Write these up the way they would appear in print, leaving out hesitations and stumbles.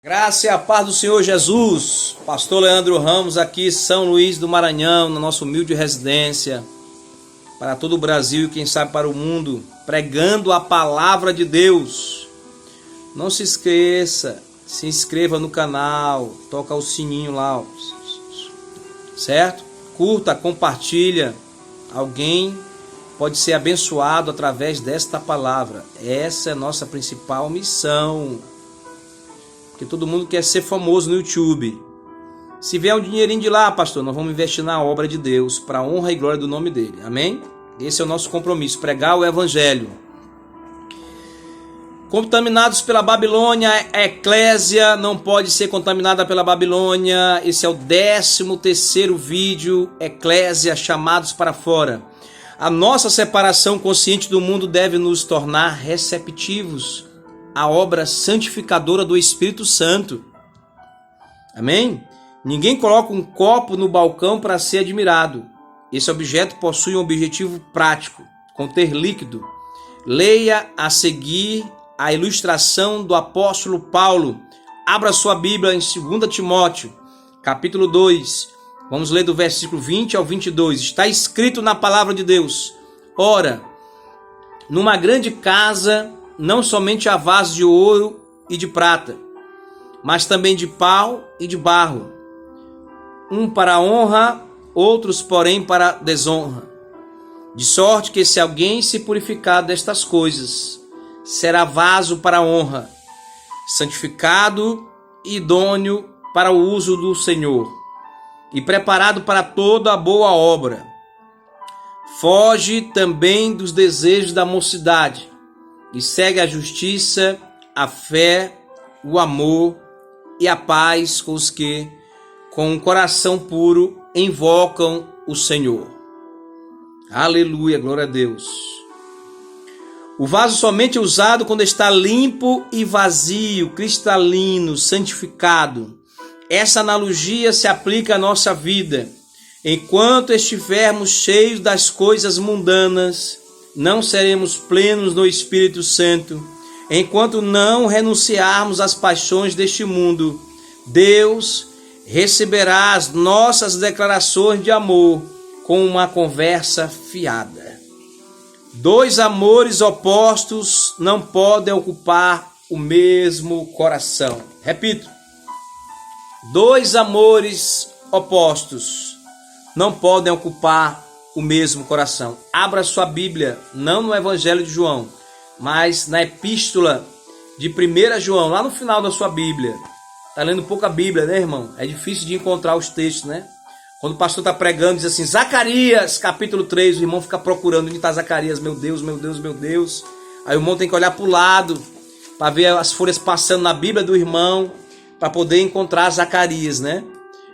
Graça e a paz do Senhor Jesus. Pastor Leandro Ramos aqui, São Luís do Maranhão, na nossa humilde residência, para todo o Brasil e quem sabe para o mundo, pregando a palavra de Deus. Não se esqueça, se inscreva no canal, toca o sininho lá, certo? Curta, compartilha. Alguém pode ser abençoado através desta palavra. Essa é a nossa principal missão. Porque todo mundo quer ser famoso no YouTube. Se vier um dinheirinho de lá, pastor, nós vamos investir na obra de Deus, para a honra e glória do nome dele. Amém? Esse é o nosso compromisso, pregar o evangelho. Contaminados pela Babilônia, a eclésia não pode ser contaminada pela Babilônia. Esse é o 13º vídeo, eclésia, chamados para fora. A nossa separação consciente do mundo deve nos tornar receptivos à obra santificadora do Espírito Santo. Amém? Ninguém coloca um copo no balcão para ser admirado. Esse objeto possui um objetivo prático, conter líquido. Leia a seguir a ilustração do apóstolo Paulo. Abra sua Bíblia em 2 Timóteo, capítulo 2. Vamos ler do versículo 20 ao 22. Está escrito na palavra de Deus: ora, numa grande casa não somente há vasos de ouro e de prata, mas também de pau e de barro, um para honra, outros, porém, para desonra. De sorte que se alguém se purificar destas coisas, será vaso para honra, santificado e idôneo para o uso do Senhor, e preparado para toda a boa obra. Foge também dos desejos da mocidade, e segue a justiça, a fé, o amor e a paz com os que, com um coração puro, invocam o Senhor. Aleluia, glória a Deus. O vaso somente é usado quando está limpo e vazio, cristalino, santificado. Essa analogia se aplica à nossa vida. Enquanto estivermos cheios das coisas mundanas, não seremos plenos no Espírito Santo. Enquanto não renunciarmos às paixões deste mundo, Deus receberá as nossas declarações de amor com uma conversa fiada. Dois amores opostos não podem ocupar o mesmo coração. Repito, dois amores opostos não podem ocupar o mesmo coração. Abra sua Bíblia, não no Evangelho de João, mas na Epístola de 1 João, lá no final da sua Bíblia. Está lendo pouca Bíblia, né, irmão? É difícil de encontrar os textos, né? Quando o pastor está pregando, diz assim, Zacarias, capítulo 3, o irmão fica procurando onde está Zacarias, meu Deus, meu Deus, meu Deus. Aí o irmão tem que olhar para o lado, para ver as folhas passando na Bíblia do irmão, para poder encontrar Zacarias, né?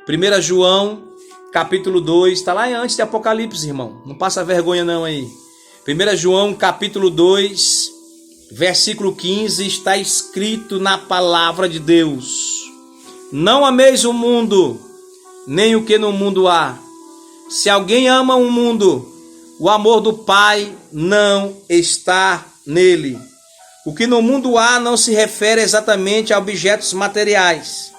1 João, capítulo 2, está lá antes de Apocalipse, irmão. Não passa vergonha não aí. 1 João, capítulo 2, versículo 15, está escrito na palavra de Deus: não ameis o mundo, nem o que no mundo há. Se alguém ama o mundo, o amor do Pai não está nele. O que no mundo há não se refere exatamente a objetos materiais.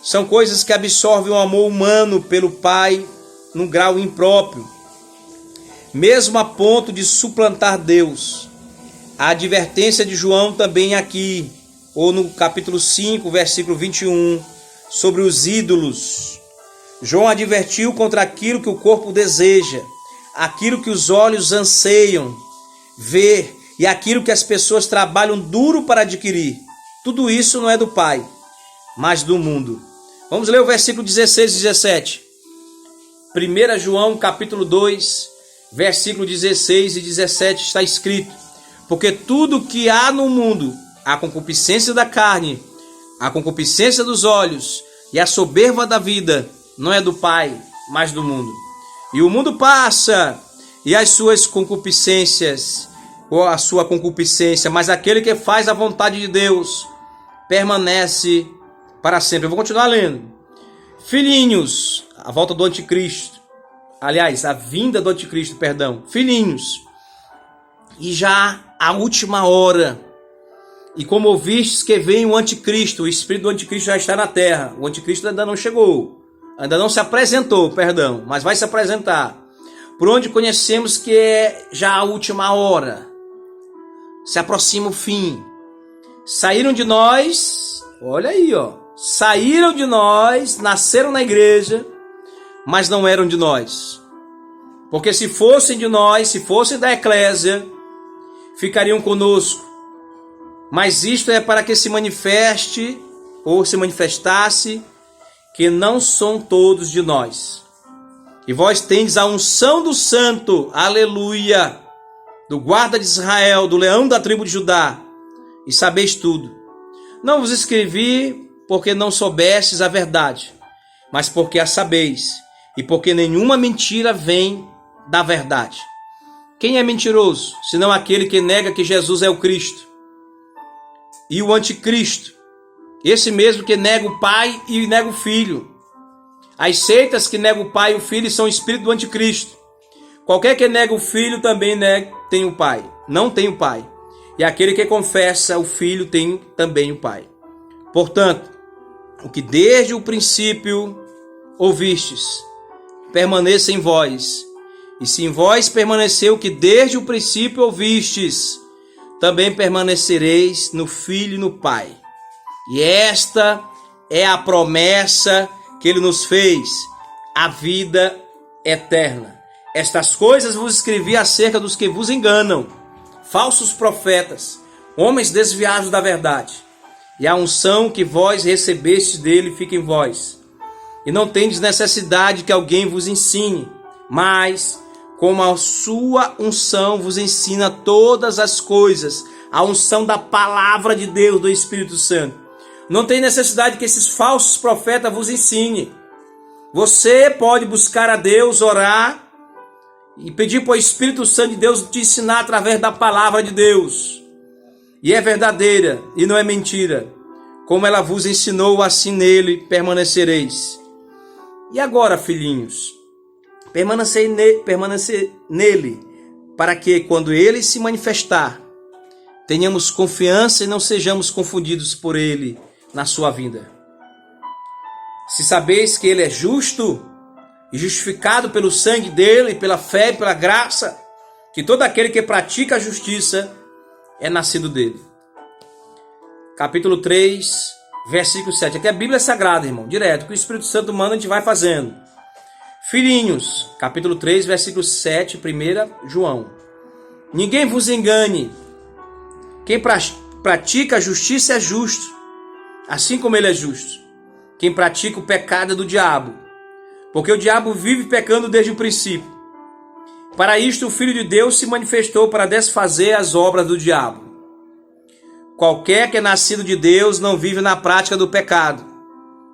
São coisas que absorvem o amor humano pelo Pai num grau impróprio, mesmo a ponto de suplantar Deus. A advertência de João também aqui, ou no capítulo 5, versículo 21, sobre os ídolos. João advertiu contra aquilo que o corpo deseja, aquilo que os olhos anseiam ver e aquilo que as pessoas trabalham duro para adquirir. Tudo isso não é do Pai, mas do mundo. Vamos ler o versículo 16 e 17. 1 João capítulo 2, versículo 16 e 17 está escrito: porque tudo que há no mundo, a concupiscência da carne, a concupiscência dos olhos e a soberba da vida, não é do Pai, mas do mundo. E o mundo passa, e as suas concupiscências, ou a sua concupiscência, mas aquele que faz a vontade de Deus permanece para sempre. Eu vou continuar lendo. Filhinhos, a volta do anticristo. Aliás, a vinda do anticristo, perdão. Filhinhos, e já a última hora. E como ouvistes que vem o anticristo, o espírito do anticristo já está na terra. O anticristo ainda não chegou, ainda não se apresentou, perdão, mas vai se apresentar. Por onde conhecemos que é já a última hora, se aproxima o fim. Saíram de nós, olha aí, saíram de nós, nasceram na igreja, mas não eram de nós. Porque se fossem de nós, se fossem da eclésia, ficariam conosco. Mas isto é para que se manifeste, ou se manifestasse, que não são todos de nós. E vós tendes a unção do santo, aleluia, do guarda de Israel, do leão da tribo de Judá, e sabeis tudo. Não vos escrevi porque não soubestes a verdade, mas porque a sabeis, e porque nenhuma mentira vem da verdade. Quem é mentiroso, senão aquele que nega que Jesus é o Cristo? E o anticristo, esse mesmo que nega o Pai e nega o Filho. As seitas que negam o Pai e o Filho são o espírito do anticristo. Qualquer que nega o Filho também tem o Pai, não tem o Pai. E aquele que confessa o Filho tem também o Pai. Portanto, o que desde o princípio ouvistes, permaneça em vós. E se em vós permaneceu o que desde o princípio ouvistes, também permanecereis no Filho e no Pai. E esta é a promessa que Ele nos fez, a vida eterna. Estas coisas vos escrevi acerca dos que vos enganam, falsos profetas, homens desviados da verdade. E a unção que vós recebestes dele fica em vós. E não tendes necessidade que alguém vos ensine, mas como a sua unção vos ensina todas as coisas, a unção da palavra de Deus, do Espírito Santo. Não tem necessidade que esses falsos profetas vos ensinem. Você pode buscar a Deus, orar e pedir para o Espírito Santo de Deus te ensinar através da palavra de Deus. E é verdadeira e não é mentira. Como ela vos ensinou, assim nele permanecereis. E agora, filhinhos, permanecer nele, para que, quando ele se manifestar, tenhamos confiança e não sejamos confundidos por ele na sua vinda. Se sabeis que ele é justo e justificado pelo sangue dele, pela fé e pela graça, que todo aquele que pratica a justiça é nascido dele. Capítulo 3, versículo 7. Aqui a Bíblia é sagrada, irmão, direto. O que o Espírito Santo manda, a gente vai fazendo. Filhinhos, capítulo 3, versículo 7, 1 João. Ninguém vos engane. Quem pratica a justiça é justo, assim como ele é justo. Quem pratica o pecado é do diabo, porque o diabo vive pecando desde o princípio. Para isto o Filho de Deus se manifestou para desfazer as obras do diabo. Qualquer que é nascido de Deus não vive na prática do pecado,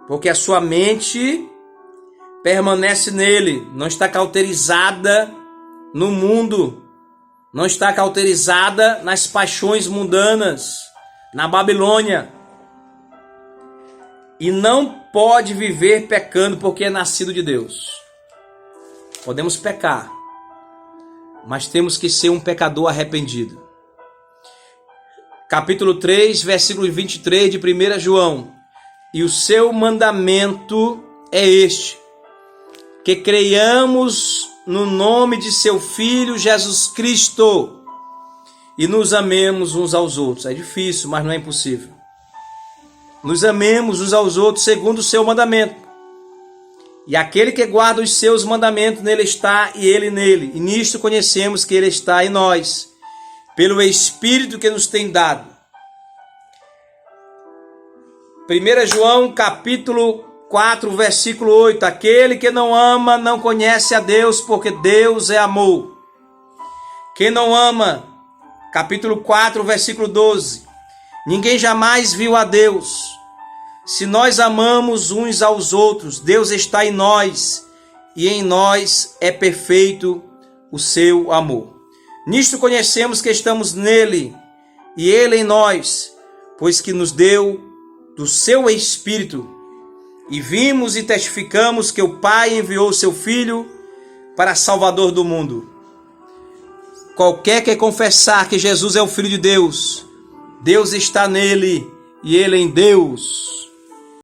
porque a sua mente permanece nele, não está cauterizada no mundo, não está cauterizada nas paixões mundanas, na Babilônia. E não pode viver pecando porque é nascido de Deus. Podemos pecar, mas temos que ser um pecador arrependido. Capítulo 3, versículo 23 de 1 João. E o seu mandamento é este: que creiamos no nome de seu Filho Jesus Cristo e nos amemos uns aos outros. É difícil, mas não é impossível. Nos amemos uns aos outros segundo o seu mandamento. E aquele que guarda os seus mandamentos, nele está e ele nele. E nisto conhecemos que ele está em nós, pelo Espírito que nos tem dado. 1 João capítulo 4, versículo 8. Aquele que não ama não conhece a Deus, porque Deus é amor. Quem não ama, capítulo 4, versículo 12. Ninguém jamais viu a Deus. Se nós amamos uns aos outros, Deus está em nós, e em nós é perfeito o seu amor. Nisto conhecemos que estamos nele, e ele em nós, pois que nos deu do seu Espírito. E vimos e testificamos que o Pai enviou seu Filho para Salvador do mundo. Qualquer que confessar que Jesus é o Filho de Deus, Deus está nele e ele em Deus.